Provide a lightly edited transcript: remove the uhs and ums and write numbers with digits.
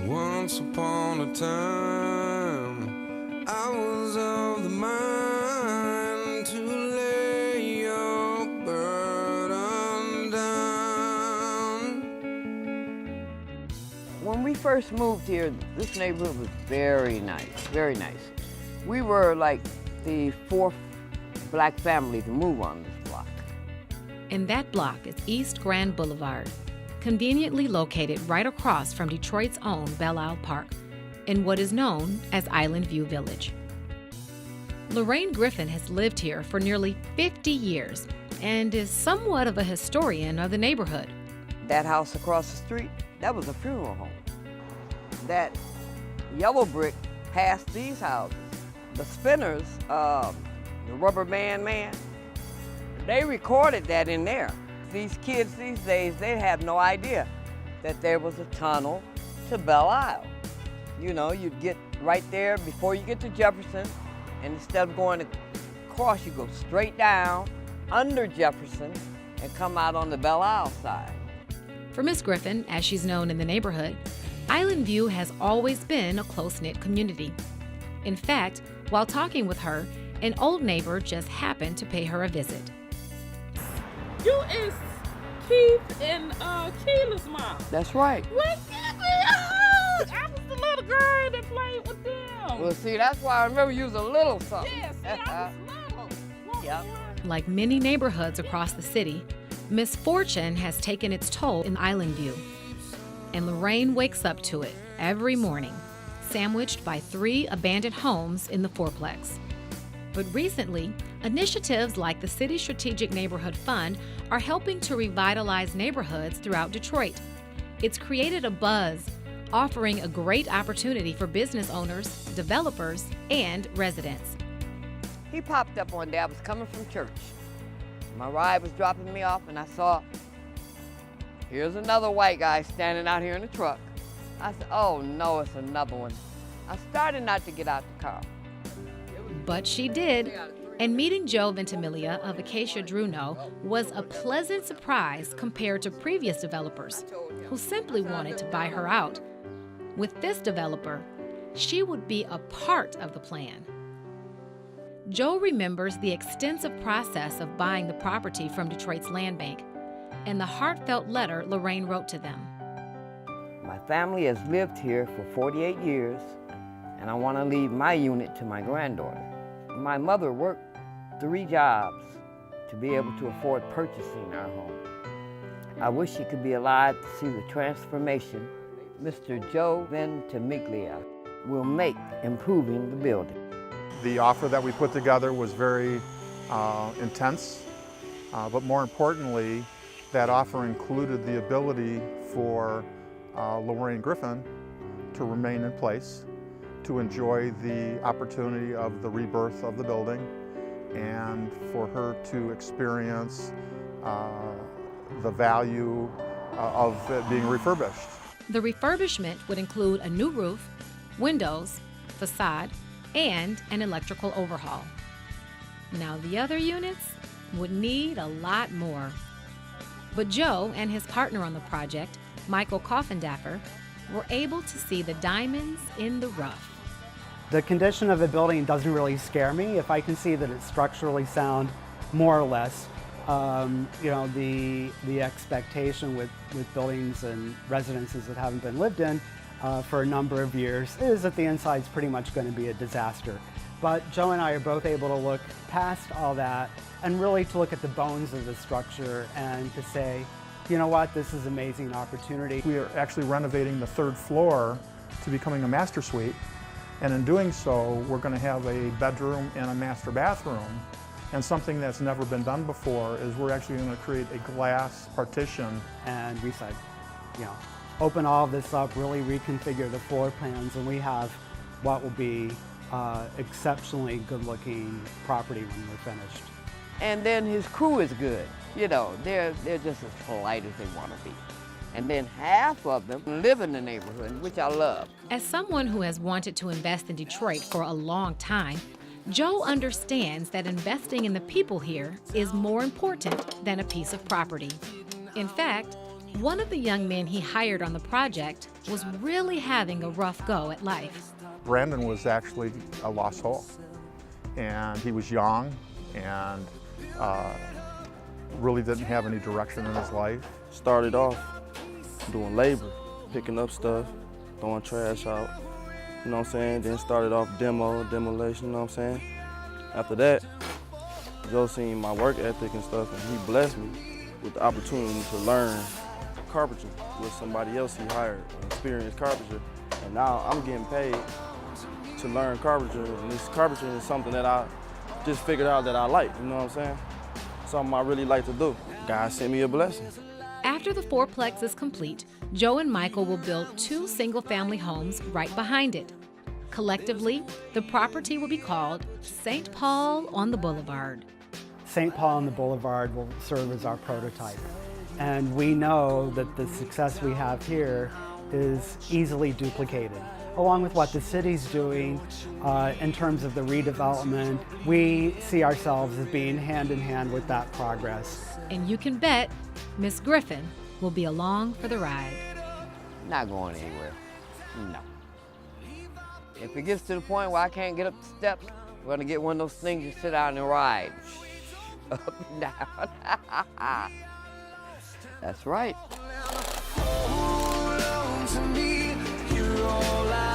Once upon a time, I was of the mind to lay your burden down. When we first moved here, this neighborhood was very nice, very nice. We were like the fourth black family to move on this block. And that block is East Grand Boulevard, conveniently located right across from Detroit's own Belle Isle Park, in what is known as Islandview Village. Lorraine Griffin has lived here for nearly 50 years and is somewhat of a historian of the neighborhood. That house across the street, that was a funeral home. That yellow brick passed these houses. The Spinners, the Rubber Band Man, they recorded that in there. These kids these days, they have no idea that there was a tunnel to Belle Isle. You know, you'd get right there before you get to Jefferson, and instead of going across, you go straight down under Jefferson and come out on the Belle Isle side. For Miss Griffin, as she's known in the neighborhood, Islandview has always been a close-knit community. In fact, while talking with her, an old neighbor just happened to pay her a visit. You is Keith and Keela's mom. That's right. What? I was the little girl that played with them. Well, see, that's why I remember you was a little something. Yes, I was little. Yep. Like many neighborhoods across the city, misfortune has taken its toll in Islandview. And Lorraine wakes up to it every morning, sandwiched by 3 abandoned homes in the fourplex. But recently, initiatives like the City Strategic Neighborhood Fund are helping to revitalize neighborhoods throughout Detroit. It's created a buzz, offering a great opportunity for business owners, developers, and residents. He popped up one day. I was coming from church. My ride was dropping me off, and I saw, here's another white guy standing out here in the truck. I said, oh no, it's another one. I started not to get out the car. But she did, and meeting Joe Ventimiglia of Acacia Druno was a pleasant surprise compared to previous developers who simply wanted to buy her out. With this developer, she would be a part of the plan. Joe remembers the extensive process of buying the property from Detroit's land bank and the heartfelt letter Lorraine wrote to them. My family has lived here for 48 years, and I want to leave my unit to my granddaughter. My mother worked 3 jobs to be able to afford purchasing our home. I wish she could be alive to see the transformation Mr. Joe Ventimiglia will make improving the building. The offer that we put together was very intense, but more importantly, that offer included the ability for Lorraine Griffin to remain in place, to enjoy the opportunity of the rebirth of the building, and for her to experience the value of it being refurbished. The refurbishment would include a new roof, windows, facade, and an electrical overhaul. Now the other units would need a lot more. But Joe and his partner on the project, Michael Coffendaffer, were able to see the diamonds in the rough. The condition of a building doesn't really scare me if I can see that it's structurally sound, more or less. You know, the expectation with buildings and residences that haven't been lived in for a number of years is that the inside's pretty much going to be a disaster. But Joe and I are both able to look past all that and really to look at the bones of the structure and to say, you know what, this is an amazing opportunity. We are actually renovating the 3rd floor to becoming a master suite, and in doing so, we're going to have a bedroom and a master bathroom. And something that's never been done before is we're actually going to create a glass partition. And we said, you know, open all this up, really reconfigure the floor plans, and we have what will be exceptionally good-looking property when we're finished. And then his crew is good. You know, they're just as polite as they want to be. And then half of them live in the neighborhood, which I love. As someone who has wanted to invest in Detroit for a long time, Joe understands that investing in the people here is more important than a piece of property. In fact, One of the young men he hired on the project was really having a rough go at life. Brandon was actually a lost soul, and he was young and really didn't have any direction in his life. Started off doing labor, picking up stuff, throwing trash out, you know what I'm saying? Then started off demolition, you know what I'm saying? After that, Joe seen my work ethic and stuff, and he blessed me with the opportunity to learn carpentry with somebody else he hired, an experienced carpenter. And now I'm getting paid to learn carpentry, and this carpentry is something that I just figured out that I like, you know what I'm saying? Something I really like to do. God sent me a blessing. After the fourplex is complete, Joe and Michael will build 2 single-family homes right behind it. Collectively, the property will be called St. Paul on the Boulevard. St. Paul on the Boulevard will serve as our prototype. And we know that the success we have here is easily duplicated. Along with what the city's doing in terms of the redevelopment, we see ourselves as being hand in hand with that progress. And you can bet Miss Griffin will be along for the ride. Not going anywhere. No. If it gets to the point where I can't get up the steps, we're gonna get one of those things you sit down and ride. Up and down. That's right. Hold on to me, you're all I